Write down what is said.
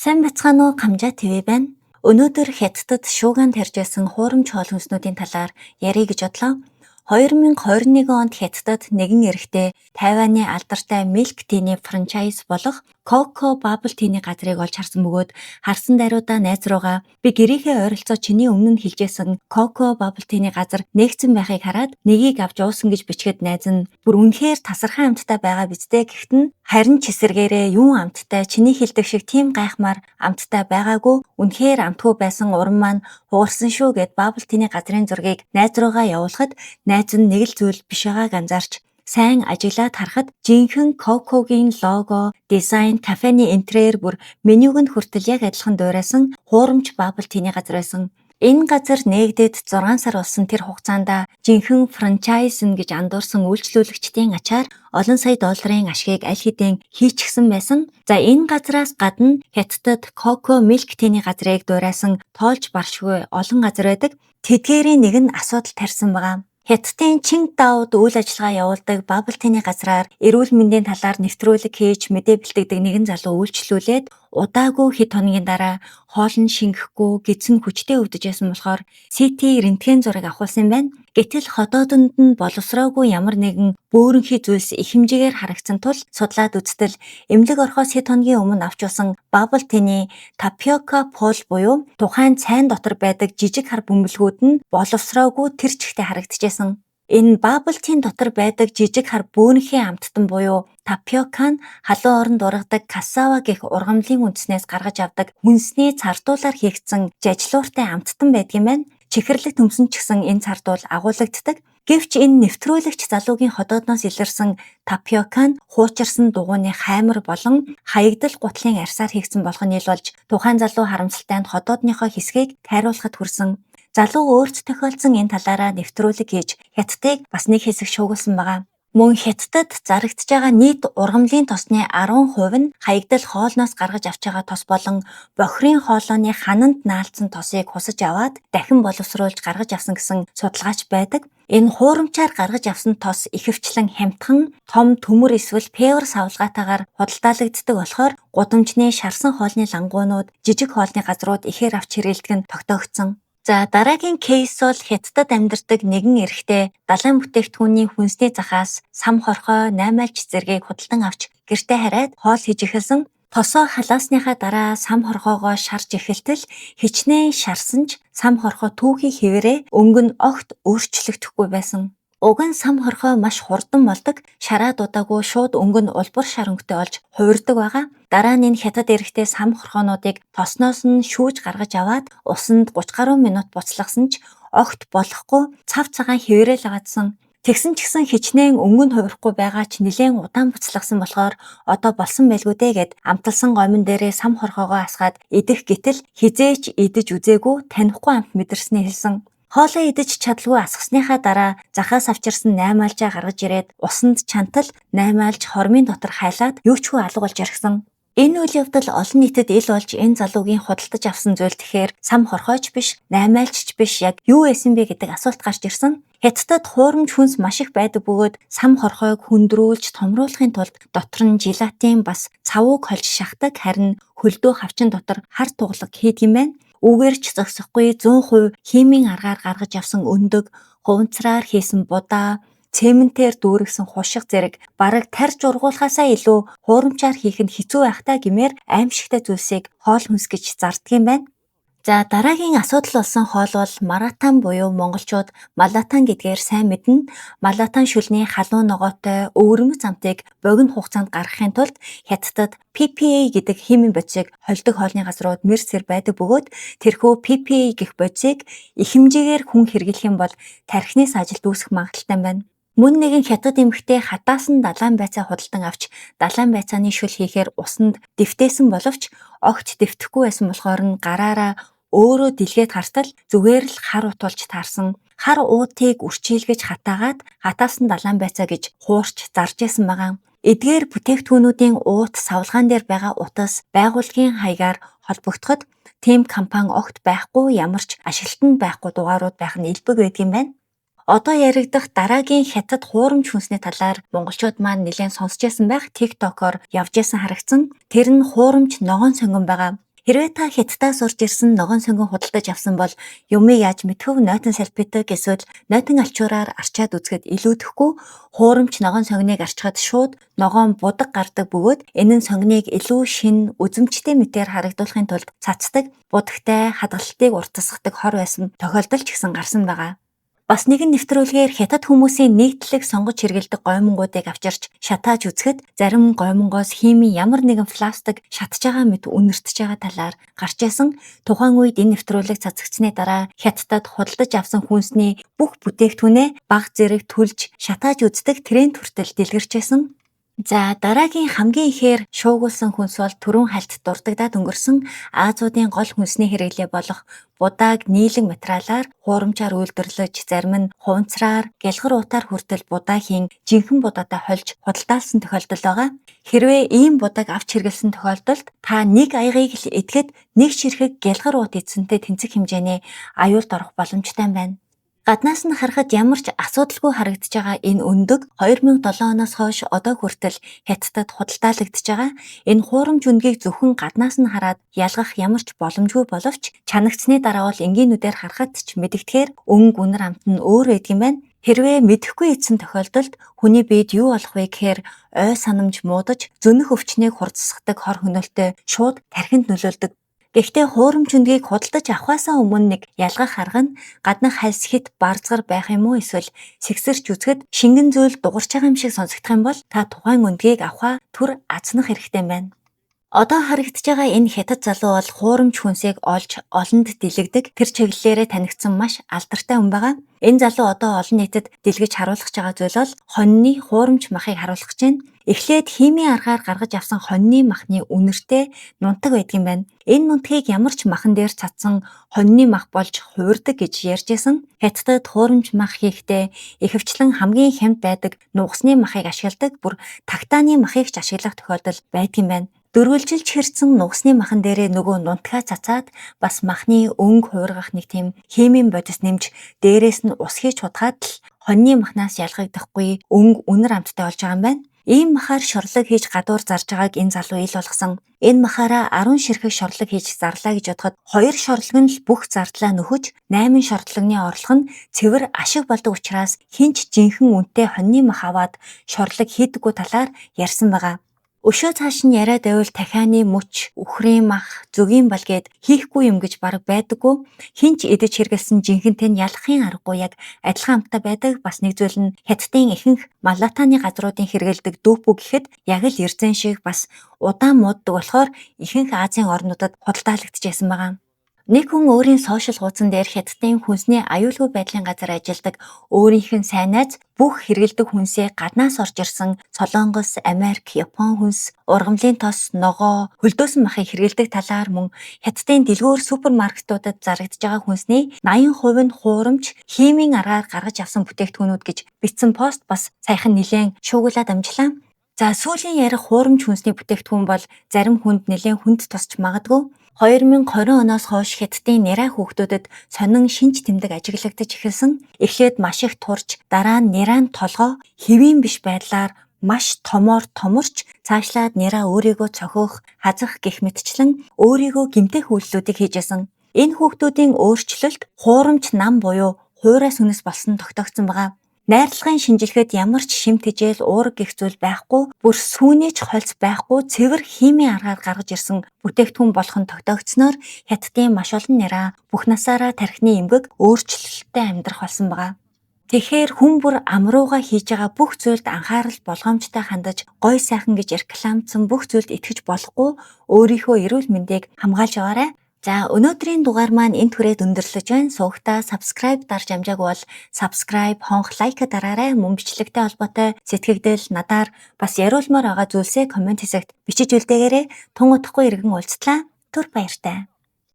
Сайн бацгаана уу, Камжаа ТV байна. Өнөөдөр Хятадд шуугиан тарьж байсан хуурамч хоол хүнснүүдийн талаар ярих гэж бодлоо. 2021 онд Хятадд нэгэн эрэгтэй Тайваны алдартай Milk Tea-ний франчайз болох Coco Bubble Tea-ний газрыг олж харсан бөгөөд харсан даруйдаа найз руугаа би гэрийнхээ ойролцоо чиний өмнө нь хэлжсэн Coco Bubble Tea-ний газар нээгцэн байхыг хараад нэгийг авч уусан гэж бичгээд найз нь бүр үнэхээр тасархан амттай байгаа биз дээ гэхэд нь харин ч эсэргээрээ юун амттай чиний хэлдэг шиг тийм гайхмаар амттай байгаагүй үнэхээр амтгүй байсан уран маань хугарсан шүү гэд Bubble Tea-ний газрын зургийг найз руугаа явуулахад найз нь нэг л зүйл биш байгааг анзаарч сайн ажиглаад харахад жинхэнэ Coco-гийн лого, дизайн, кафений интерьер бүр менюг нь хүртэл яг адилхан дуурайсан хуурамч Bubble Tea-ний газар байсан. Энэ газар нээгдээд 6 сар болсон тэр хугацаанд жинхэнэ франчайз гэж андуурсан үйлчлүүлэгчдийн ачаар олон сая долларын ашгийг аль хэдийн хийчихсэн байсан. За энэ газраас гадна Хятадд Coco Milk Tea-ний газрыг дуурайсан тоолж баршгүй олон газар байдаг. Тэдгээрийн нэг нь асуудал тарьсан байгаа. Хятадын Чингдаод үйл ажиллагаа явуулдаг Bubble Tea-ний газраар эрүүл мэндийн талаар нэвтрүүлэг хийж мэдээ бэлтгэдэг нэгэн залуу үйлчлүүлээд удаагүй хэд хоногийн дараа хоол нь шингэхгүй гидсэн хүчтэй өвдөж байсан болохоор CT рентген зураг авахулсан байна. Гэтэл ходоодонд нь боловсроогүй ямар нэгэн бөөрөнхий зүйлс их хэмжээгээр харагдсан тул судлаад үзтэл эмнэлэг орохоос хэд хоногийн өмнө авч уусан Bubble Tea-ний tapioca pol буюу тухайн цайн дотор байдаг жижиг хар бөмбөлгүүд нь боловсроогүй тэр чигтээ харагдчихсэн. Энэ Bubble Tea дотор байдаг жижиг хар бөөнхий амттан буюу тапиока нь халуун оронд ургадаг кассава гэх ургамлын үндснээс гаргаж авдаг хүнсний цардуулаар хийгдсэн жажлууртай амттан байдгийн байна. Чихэрлэг төмсөн ч гэсэн энэ цардуул агуулгаддаг. Гэвч энэ нэвтрүүлэгч залуугийн ходоодноос илэрсэн тапиока нь хуучирсан дугуйны хаймар болон хаягдал гутлын арьсаар хийгдсэн болох нь ил болж тухайн залуу харамсалтай нь ходоодныхоо хэсгийг тайруулахад хүрсэн. Залуу өөрт тохиолдсон энэ талаараа нэвтрүүлэг хийж Хятадыг бас нэг хэсэг шуугилсан байгаа. Мөн Хятадд зарагдж байгаа нийт ургамлын тосны 10% нь хаягдал хоолноос гаргаж авч байгаа тос болон бохирын хоолойны хананд наалдсан тосыг хусаж аваад дахин боловсруулж гаргаж авсан гэсэн судалгаач байдаг. Энэ хуурамчаар гаргаж авсан тос ихэвчлэн хямдхан, том төмөр эсвэл певр савлгаатаагаар худалдаалагддаг болохоор гудамжны шарсан хоолны лангуунууд жижиг хоолны газрууд ихээр авч хэрэглэдэг нь тогтоогдсон. За дараагийн кейс бол Хятадд амьдардаг нэгэн эрэгтэй далайн бүтээгдэхүүний хүнсний захаас сам хорхой, наймаалж зэргийг худалдан авч гэртээ хараад хоол хийж эхэлсэн. Тосоо халаасныхаа дараа сам хорхоогоо шарж эхэлтэл хичнээн шарсан ч сам хорхой түүхий хэвээрээ өнгө нь огт өөрчлөгдөхгүй байсан. Уг нь сам хорхой маш хурдан болдог, шараад удаагүй шууд өнгө нь улбар шар өнгөтэй болж хувирдаг байгаа. Дараа нь энэ хятад эрэгтэй сам хорхоонуудыг тосноос нь шүүж гаргаж аваад усанд 30 гаруй минут буцлагсан ч огт болохгүй цав цагаан хэвээрэл аваадсан. Тэгсэн ч гэсэн хичнээн өнгө нь хувирахгүй байгаа ч нэлээд удаан буцлагсан болохоор одоо болсон байлгүй дээ гэд амталсан гомин дээрээ сам хорхоогоо асгаад идэх гэтэл хизээч идэж үзээгүй танихгүй амт мэдэрснээ хэлсэн. Хоолоо идэж чадалгүй асгасныхаа дараа захаас авчирсан наймаалжаа гаргаж ирээд усанд чантал наймаалж хормын дотор хайлаад юучгүй алга болж ирсэн. Энэ үйл явдал олон нийтэд ил болж энэ залуугийн худалдаж авсан зүйл тэгэхээр сам хорхойч биш, наймаалжч биш яг юу байсан бэ гэдэг асуулт гарч ирсэн. Хятадд хуурамч хүнс маш их байдаг бөгөөд сам хорхойг хүндрүүлж томруулахын тулд дотор нь желатин бас цавууг хольж шахдаг харин хөлдөө хавчин дотор хар тугалаг хийдэг юм байна. Үгээр ч зогсохгүй 100% химийн аргаар гаргаж авсан өндөг, хуванцраар хийсэн будаа, цементээр дүүргэсэн хушиг зэрэг бараг тарж ургуулхаасаа илүү хуурамчаар хийх нь хэцүү байхтаа гэмээр аимшигтай зүйлсийг хоол хүнс гэж зарддаг юм байна. За дараагийн асуудал болсон хоол бол маратан буюу монголчууд малатан гэдгээр сайн мэднэ. Малатан шүлний халуун ногоотой өвөрмөц амтыг богино хугацаанд гаргахын тулд Хятадд PPA гэдэг химийн бодисыг холдог хоолны газрууд мэрсэр байдаг бөгөөд тэрхүү PPA гэх бодисыг их хэмжээгээр хүн хэрэглэх юм бол тархинаас ажилд үүсэх магадлалтай байна. Мөн нэгэн хятад эмэгтэй хатаасан далайн байцаа худалдан авч далайн байцааны шүл хийхээр усанд дэвтээсэн боловч огт дэвтэхгүй байсан болохоор нь гараараа өөрөө дэлгээд хартал зүгээр л хар утуулж таарсан. Хар уутыг үрчилгэж хатаагаад хатаасан далайн байцаа гэж хуурч зарж исэн байгаа. Эдгээр бүтээгдэхүүнүүдийн уут савлгаан дээр байгаа утас байгууллагын хаягаар холбогдоход тийм компани огт байхгүй ямар ч ашиглалтанд байхгүй дугаарууд байх нь элбэг байдгийн байна. Одоо яригдах дараагийн хятад хуурамч хүнсний талаар монголчууд маань нэлээд сонсч байсан байх TikTok-оор явж исэн харагдсан. Тэр нь хуурамч ногоон сонгон байгаа. Хэрвээ та Хятадаас урж ирсэн ногоон сонгон худалдаж авсан бол юмыг яаж мэдхөв нойтон салбитаг эсвэл нойтон алчуураар арчаад үзэхэд илүүдэхгүй хуурамч ногоон сонгоныг арчхад шууд ногоон будаг гардаг бөгөөд энэ нь сонгоныг илүү шин үзэмжтэй мэтээр харагдуулахын тулд цацдаг, будагтай, хадгалтыг уртасгадаг хор байсан тохиолдол ч гэсэн гарсан байгаа. Бас нэгэн нэвтрүүлгээр хятад хүмүүсийн нийтлэг сонгож хэрэглэдэг гоймонгуудыг авчирч шатааж үзэхэд зарим гоймонгоос химийн ямар нэгэн пластик шатж байгаа мэт үнэртэж байгаа талаар гарч исэн. Тухайн үед энэ нэвтрүүлэг цацагдсны дараа хятадд худалдаж авсан хүнсний бүх бүтээгдэхүүнээ баг зэрэг түлж шатааж үздэг тренд хүртэл дэлгэрч байсан. За дараагийн хамгийн ихээр шуугуулсан хүнс бол түрүүн хальт дурддагдаад өнгөрсөн Азиудын гол хүнсний хэрэглээ болох будааг нийлэг материалаар хуурамчаар үйлдвэрлэж зарим нь хуванцраар гялгар уутаар хүртэл будаагийн жинхэнэ будаатай хольж худалдаалсан тохиолдол байгаа. Хэрвээ ийм будааг авч хэрэглэсэн тохиолдолд та нэг аягийг л идэхэд нэг ширхэг гялгар уут эзэнтэй тэнцэх хэмжээний аюулд орох боломжтой байна. Гаднаас нь харахад ямар ч асуудалгүй харагдаж байгаа энэ өндөг 2007 оноос хойш одоо хүртэл Хятадд худалдаалагдж байгаа. Энэ хуурамч өнгийг зөвхөн гаднаас нь хараад ялгах ямар ч боломжгүй боловч чанагдсны дараа бол энгийнүүдээр харахад ч мэдэгдэхээр өнгө үнэр амт нь өөр байдаг юм байна. Хэрвээ мэдэхгүй ийдсэн тохиолдолд хүний биед юу болох вэ гэхээр ой санамж муудаж зөнөх өвчнийг хурцсгадаг хор хөнөөлтөй шууд тархинд нөлөөлдөг. Гэхдээ хуурамч өнгийг худалдаж авахаасаа өмнө нэг ялгах арга нь гаднах хальс хит барзгар байх юм уу эсвэл сэгсэрч үзэхэд шингэн зүйл дугарч байгаа юм шиг сонсогдох юм бол та тухайн өндгийг авахаа түр азнах хэрэгтэй байна. Одоо харагдаж байгаа энэ хятад залуу бол хуурамч хүнсийг олж олонд дэлгэдэг тэр чиглэлээрээ танигдсан маш алдартай хүн байгаа. Энэ залуу одоо олон нийтэд дэлгэж харуулж байгаа зүйл бол хоньны хуурамч махыг харуулж байна. Эхлээд химийн аргаар гаргаж авсан хоньны махны үнэртэй нунтаг байдаг юм байна. Энэ нунтгийг ямар ч махан дээр цацсан хоньны мах болж хуурдаг гэж ярьж исэн. Хятадд хуурамч мах хийхдээ ихэвчлэн хамгийн хямд байдаг нугасны махыг ашигладаг, бүр тагтааны махыг ч ашиглах тохиолдол байдаг юм байна. Дөрвөлжилж хэрсэн нугасны махан дээрээ нөгөө нунтгаа цацаад бас махны өнгө хуургах нэг тийм химийн бодис нэмж дээрээс нь ус хийж хутгаад л хоньны махнаас ялгагдахгүй өнгө үнэр амттай болж байгаа юм байна. Ийм махаар шорлог хийж гадуур зарж байгааг энэ залуу ил болгосон. Энэ махаараа 10 ширхэг шорлог хийж зарлаа гэж бодоход 2 шорлог нь л бүх зардлаа нөхөж 8 шорлогны орлого нь цэвэр ашиг болдог учраас хинч жинхэнэ үнэтэй хоньны мах аваад шорлог хийдэггүй талаар ярьсан байгаа. Өшөө цааш нь яриад байвал дахианы мөч, үхрийн мах, зүгийн бал гээд хийхгүй юм гэж бараг байдаггүй. Хинч идэж хэрэгэлсэн жинхэнтэй нь ялахын аргагүй яг адилхан амттай байдаг. Бас нэг зүйл нь Хятадын ихэнх малатаны газруудын хэрэгэлдэг дүүпүү гэхэд яг л эрзэн шиг бас удаан мууддаг болохоор ихэнх Азийн орнуудад худалдаалагдж байсан байгаа. Нэг хүн өөрийн сошиал хуудсан дээр Хятадын хүнсний аюулгүй байдлын газар ажилладаг өөрийнх нь сайн найз бүх хэрэгэлдэг хүнсээ гаднаас орж ирсэн Солонгос, Америк, Япон хүнс, ургамлын тос, ногоо, хөлдөөсөн махыг хэрэгэлдэг талаар мөн Хятадын дэлгүүр супермаркетуудад зарагдж байгаа хүнсний 80% нь хуурамч химийн аргаар гаргаж авсан бүтээгдэхүүнүүд гэж бичсэн пост бас саяхан нэлээд шуугуулаад амжлаа. За сүүлийн ярих хуурамч хүнсний бүтээгдэхүүн бол зарим хүнд нэлээд хүнд тусч магадгүй. 2020 оноос хойш Хятадын няраа хүүхдүүдэд сонин шинж тэмдэг ажиглагдаж эхэлсэн. Эхлээд маш их турж, дараа нь няраа толгой хэвийн биш байдлаар маш томоор томорч, цаашлаад няраа өөрийгөө цохих, хазах гэх мэтчлэн өөрийгөө гэмтэх үйлдэлүүдийг хийжсэн. Энэ хүүхдүүдийн өөрчлөлт хуурамч нам буюу хуурай сүнэс болсон тогтоогдсон байгаа. Найрлагын шинжилгээд ямар ч шимт хижээл уурга гэх зүйл байхгүй, бүр сүүний ч хольц байхгүй цэвэр химийн аргаар гаргаж ирсэн бүтээгдэхүүн болох нь тогтоогдсноор Хятадын маш олон нэраа бүх насаараа тархины эмгэг өөрчлөлттэй амьдрах болсон байгаа. Тэгэхээр хүн бүр амрууга хийж байгаа бүх зүйлд анхаарал болгоомжтой хандаж, гой сайхан гэж рекламцсан бүх зүйлд итгэж болохгүй, өөрийнхөө эрүүл мэндийг хамгаалж яваарай. За өнөөдрийн дугаар маань энэ түрээд өндөрлөж байна. Суугтаа subscribe дарж амжаагүй бол subscribe, хонх, лайк дараарай. Мөн бичлэгтэй холбоотой сэтгэгдэл надаар бас яриулмаар байгаа зүйлсээ комент хэсэгт бичиж үлдээгээрэй. Тун удахгүй иргэн уулзтлаа. Түр баяртай.